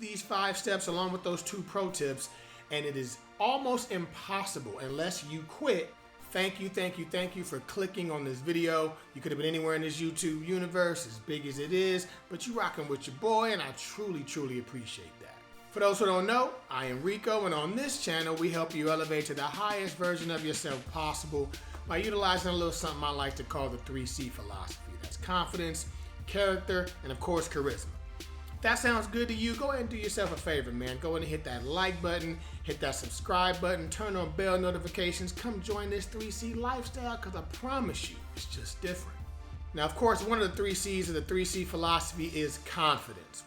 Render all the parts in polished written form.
these 5 steps along with those 2 pro tips, and it is almost impossible unless you quit. Thank you for clicking on this video. You could have been anywhere in this YouTube universe, as big as it is, but you rocking with your boy, and I truly appreciate that. For those who don't know, I am Rico, and on this channel, we help you elevate to the highest version of yourself possible by utilizing a little something I like to call the 3C philosophy. That's confidence, character, and of course, charisma. If that sounds good to you, go ahead and do yourself a favor, man. Go ahead and hit that like button, hit that subscribe button, turn on bell notifications. Come join this 3C lifestyle, because I promise you, it's just different. Now, of course, one of the 3 C's of the 3C philosophy is confidence.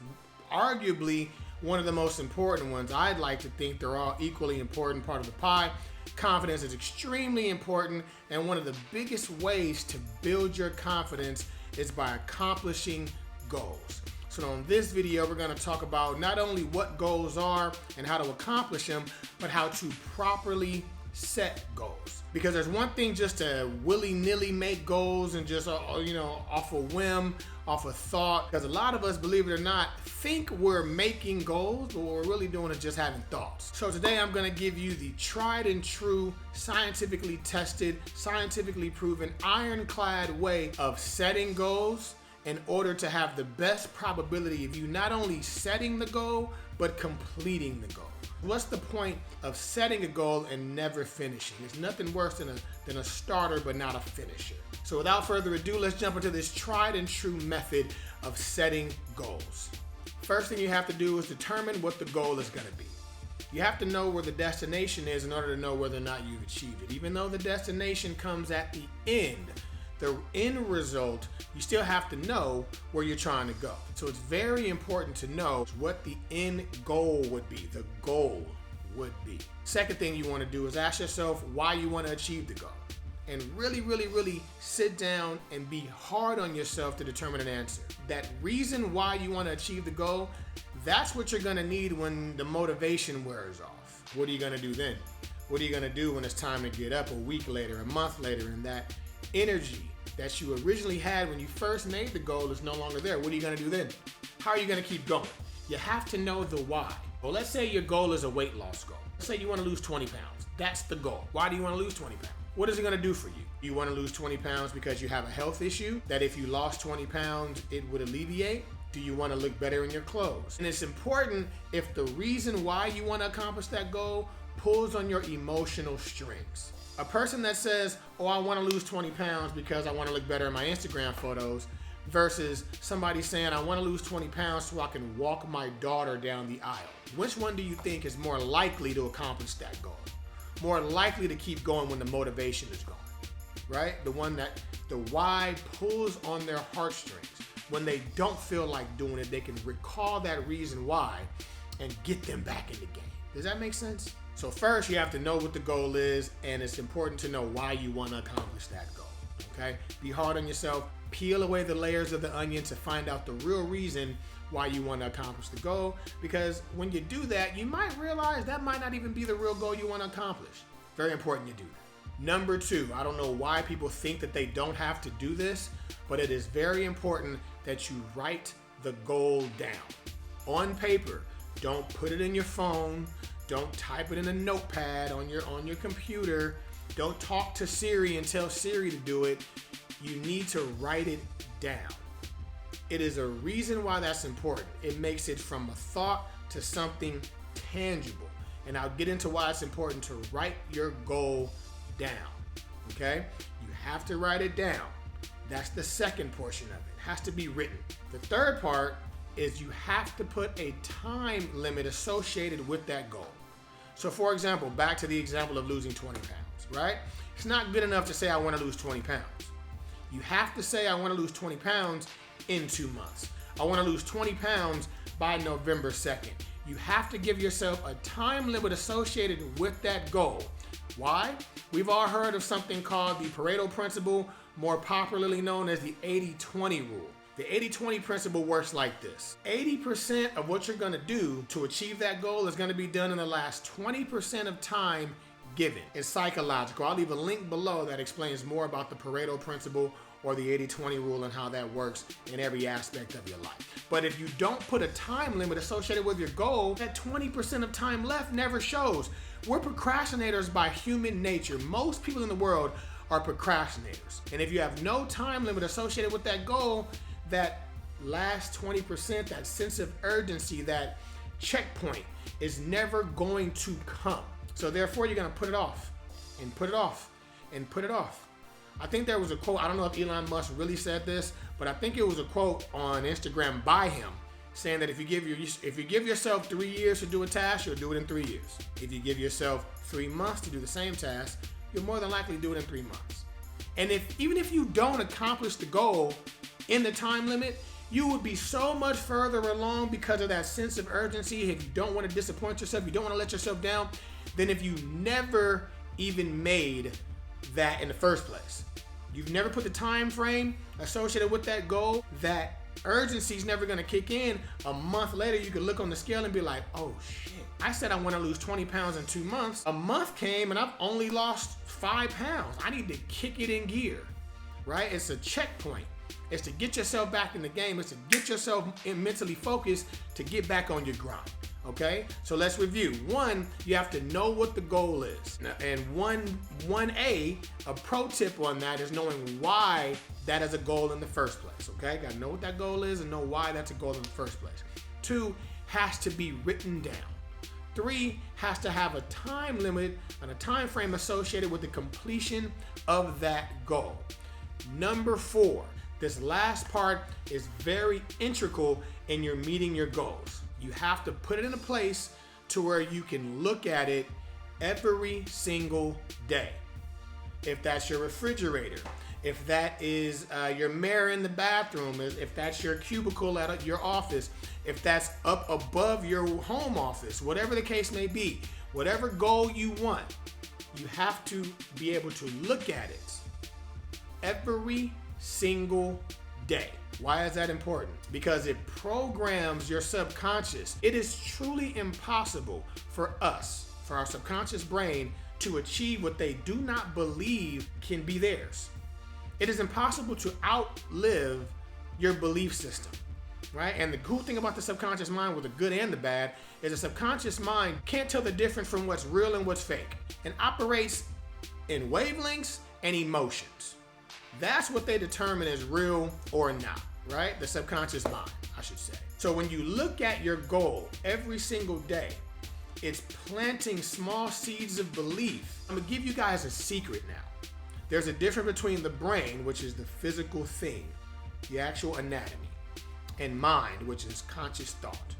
Arguably, one of the most important ones. I'd like to think they're all equally important part of the pie. Confidence is extremely important, and one of the biggest ways to build your confidence is by accomplishing goals. So on this video, we're going to talk about not only what goals are and how to accomplish them, but how to properly set goals. Because there's one thing just to willy-nilly make goals and just, off a whim, off a thought. Because a lot of us, believe it or not, think we're making goals, but what we're really doing is just having thoughts. So today I'm going to give you the tried and true, scientifically tested, scientifically proven, ironclad way of setting goals in order to have the best probability of you not only setting the goal, but completing the goal. What's the point of setting a goal and never finishing? It's nothing worse than a starter, but not a finisher. So without further ado, let's jump into this tried and true method of setting goals. First thing you have to do is determine what the goal is going to be. You have to know where the destination is in order to know whether or not you've achieved it. Even though the destination comes at the end result, you still have to know where you're trying to go. So it's very important to know what the end goal would be, the goal would be. Second thing you want to do is ask yourself why you want to achieve the goal. And really sit down and be hard on yourself to determine an answer. That reason why you want to achieve the goal, that's what you're going to need when the motivation wears off. What are you going to do then? What are you going to do when it's time to get up a week later, a month later, and that energy that you originally had when you first made the goal is no longer there? What are you going to do then? How are you going to keep going? You have to know the why. Well, let's say your goal is a weight loss goal. Let's say you want to lose 20 pounds. That's the goal. Why do you want to lose 20 pounds? What is it going to do for you? You want to lose 20 pounds because you have a health issue that if you lost 20 pounds, it would alleviate? Do you want to look better in your clothes? And it's important if the reason why you want to accomplish that goal pulls on your emotional strings. A person that says, oh, I want to lose 20 pounds because I want to look better in my Instagram photos, versus somebody saying, I want to lose 20 pounds so I can walk my daughter down the aisle. Which one do you think is more likely to accomplish that goal? More likely to keep going when the motivation is gone, right? The one that the why pulls on their heartstrings. When they don't feel like doing it, they can recall that reason why and get them back in the game. Does that make sense? So first, you have to know what the goal is, and it's important to know why you want to accomplish that goal, okay? Be hard on yourself. Peel away the layers of the onion to find out the real reason why you want to accomplish the goal, because when you do that, you might realize that might not even be the real goal you want to accomplish. Very important you do that. Number 2, I don't know why people think that they don't have to do this, but it is very important that you write the goal down on paper. Don't put it in your phone. Don't type it in a notepad on your computer. Don't talk to Siri and tell Siri to do it. You need to write it down. It is a reason why that's important. It makes it from a thought to something tangible. And I'll get into why it's important to write your goal down, okay? You have to write it down. That's the second portion of it. It has to be written. The third part is you have to put a time limit associated with that goal. So for example, back to the example of losing 20 pounds, right? It's not good enough to say I want to lose 20 pounds. You have to say I want to lose 20 pounds in 2 months. I want to lose 20 pounds by November 2nd. You have to give yourself a time limit associated with that goal. Why? We've all heard of something called the Pareto principle, more popularly known as the 80-20 rule. The 80-20 principle works like this. 80% of what you're gonna do to achieve that goal is gonna be done in the last 20% of time given. It's psychological. I'll leave a link below that explains more about the Pareto principle or the 80-20 rule and how that works in every aspect of your life. But if you don't put a time limit associated with your goal, that 20% of time left never shows. We're procrastinators by human nature. Most people in the world are procrastinators. And if you have no time limit associated with that goal, that last 20%, that sense of urgency, that checkpoint is never going to come. So therefore, you're going to put it off and put it off and put it off. I think there was a quote, I don't know if Elon Musk really said this, but I think it was a quote on Instagram by him saying that if you give yourself 3 years to do a task, you'll do it in 3 years. If you give yourself 3 months to do the same task, you'll more than likely do it in 3 months. And even if you don't accomplish the goal in the time limit, you would be so much further along because of that sense of urgency. If you don't want to disappoint yourself, you don't want to let yourself down, than if you never even made that in the first place. You've never put the time frame associated with that goal. That urgency is never going to kick in. A month later, you could look on the scale and be like, oh shit, I said I want to lose 20 pounds in 2 months. A month came and I've only lost 5 pounds. I need to kick it in gear, right? It's a checkpoint. It's to get yourself back in the game. It's to get yourself mentally focused to get back on your grind. Okay, so let's review. 1, you have to know what the goal is. And 1A, a pro tip on that is knowing why that is a goal in the first place. Okay, gotta know what that goal is and know why that's a goal in the first place. 2, has to be written down. 3, has to have a time limit and a time frame associated with the completion of that goal. Number 4, this last part is very integral in your meeting your goals. You have to put it in a place to where you can look at it every single day. If that's your refrigerator, if that is your mirror in the bathroom, if that's your cubicle at your office, if that's up above your home office, whatever the case may be, whatever goal you want, you have to be able to look at it every single day. Why is that important? Because it programs your subconscious. It is truly impossible for us, for our subconscious brain, to achieve what they do not believe can be theirs. It is impossible to outlive your belief system, right? And the cool thing about the subconscious mind, with the good and the bad, is the subconscious mind can't tell the difference from what's real and what's fake, and operates in wavelengths and emotions. That's what they determine as real or not, right? The subconscious mind, I should say. So when you look at your goal every single day, it's planting small seeds of belief. I'm gonna give you guys a secret now. There's a difference between the brain, which is the physical thing, the actual anatomy, and mind, which is conscious thought.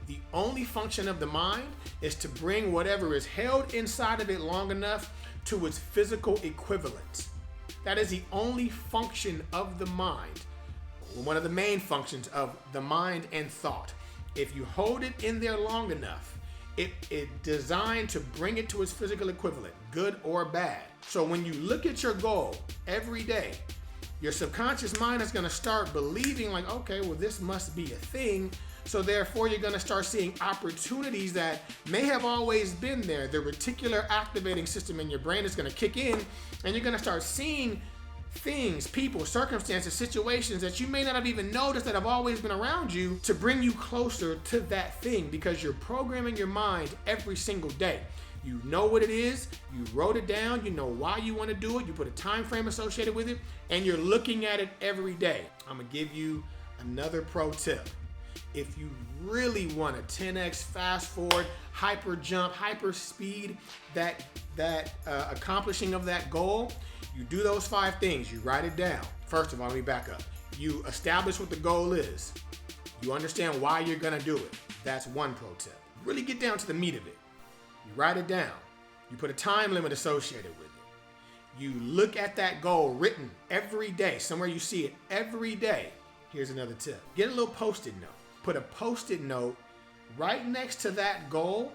The only function of the mind is to bring whatever is held inside of it long enough to its physical equivalent. That is the only function of the mind, one of the main functions of the mind and thought. If you hold it in there long enough, it's designed to bring it to its physical equivalent, good or bad. So when you look at your goal every day, your subconscious mind is going to start believing like, okay, well, this must be a thing. So therefore, you're going to start seeing opportunities that may have always been there. The reticular activating system in your brain is going to kick in, and you're going to start seeing things, people, circumstances, situations that you may not have even noticed that have always been around you to bring you closer to that thing, because you're programming your mind every single day. You know what it is, you wrote it down, you know why you want to do it, you put a time frame associated with it, and you're looking at it every day. I'm going to give you another pro tip. If you really want a 10x fast forward, hyper jump, hyper speed, that accomplishing of that goal, you do those 5 things. You write it down. First of all, let me back up. You establish what the goal is. You understand why you're gonna do it. That's one pro tip. Really get down to the meat of it. You write it down. You put a time limit associated with it. You look at that goal written every day, somewhere you see it every day. Here's another tip. Get a little Post-it note. Put a Post-it note right next to that goal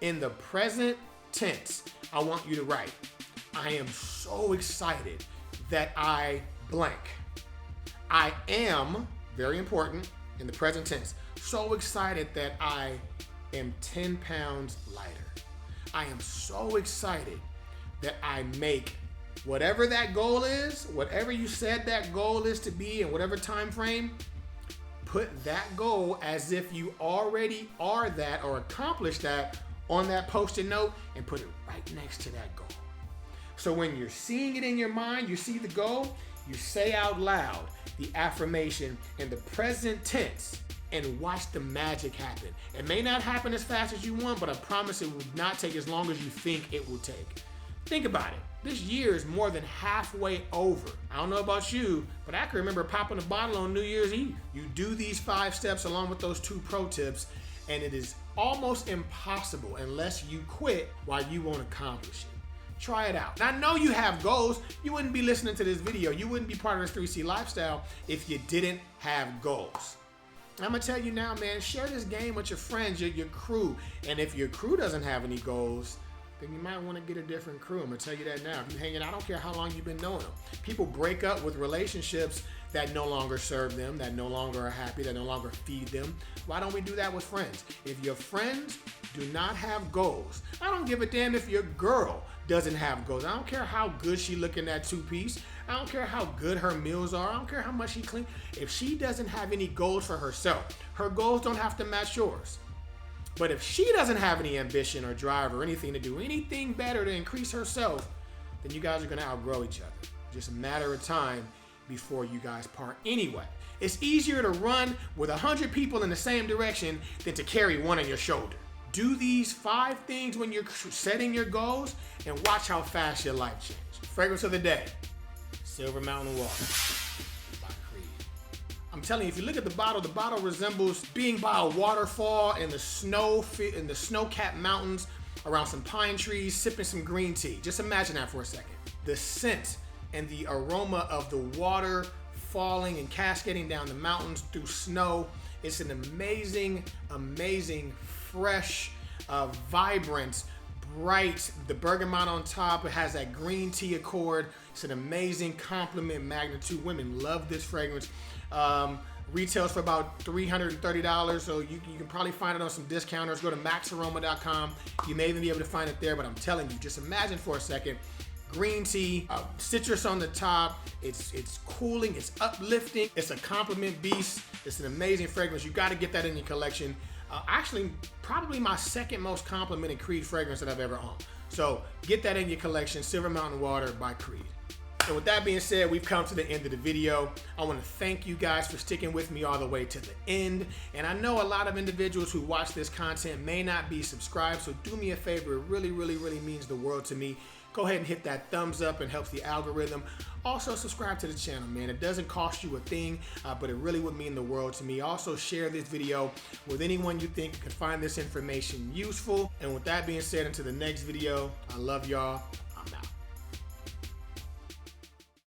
in the present tense. I want you to write, I am so excited that I blank. I am, very important, in the present tense, so excited that I am 10 pounds lighter. I am so excited that I make Whatever that goal is, whatever you said that goal is to be in whatever time frame, put that goal as if you already are that or accomplished that on that post-it note and put it right next to that goal. So when you're seeing it in your mind, you see the goal, you say out loud the affirmation in the present tense and watch the magic happen. It may not happen as fast as you want, but I promise it will not take as long as you think it will take. Think about it. This year is more than halfway over. I don't know about you, but I can remember popping a bottle on New Year's Eve. You do these 5 steps along with those 2 pro tips, and it is almost impossible unless you quit while you won't accomplish it. Try it out. And I know you have goals. You wouldn't be listening to this video. You wouldn't be part of this 3C lifestyle if you didn't have goals. I'm gonna tell you now, man, share this game with your friends, your crew. And if your crew doesn't have any goals, then you might want to get a different crew. I'm gonna tell you that now. If you're hanging out, I don't care how long you've been knowing them. People break up with relationships that no longer serve them, that no longer are happy, that no longer feed them. Why don't we do that with friends? If your friends do not have goals, I don't give a damn if your girl doesn't have goals. I don't care how good she look in that 2-piece. I don't care how good her meals are. I don't care how much she clean. If she doesn't have any goals for herself, her goals don't have to match yours. But if she doesn't have any ambition or drive or anything to do anything better to increase herself, then you guys are gonna outgrow each other. Just a matter of time before you guys part anyway. It's easier to run with 100 people in the same direction than to carry one on your shoulder. Do these 5 things when you're setting your goals and watch how fast your life changes. Fragrance of the day, Silver Mountain Water. I'm telling you, if you look at the bottle resembles being by a waterfall in the snow-capped mountains around some pine trees, sipping some green tea. Just imagine that for a second. The scent and the aroma of the water falling and cascading down the mountains through snow. It's an amazing, amazing, fresh, vibrant, bright. The bergamot on top, it has that green tea accord. It's an amazing compliment magnitude. Women love this fragrance. Retails for about $330, so you can probably find it on some discounters. Go to maxaroma.com. You may even be able to find it there, but I'm telling you, just imagine for a second, green tea, citrus on the top. It's cooling, it's uplifting, it's a compliment beast. It's an amazing fragrance. You got to get that in your collection. Actually, probably my second most complimented Creed fragrance that I've ever owned. So get that in your collection, Silver Mountain Water by Creed. And with that being said, we've come to the end of the video. I want to thank you guys for sticking with me all the way to the end. And I know a lot of individuals who watch this content may not be subscribed, so do me a favor. It really, really, really means the world to me. Go ahead and hit that thumbs up and helps the algorithm. Also subscribe to the channel, man. It doesn't cost you a thing, but it really would mean the world to me. Also share this video with anyone you think could find this information useful. And with that being said, until the next video, I love y'all.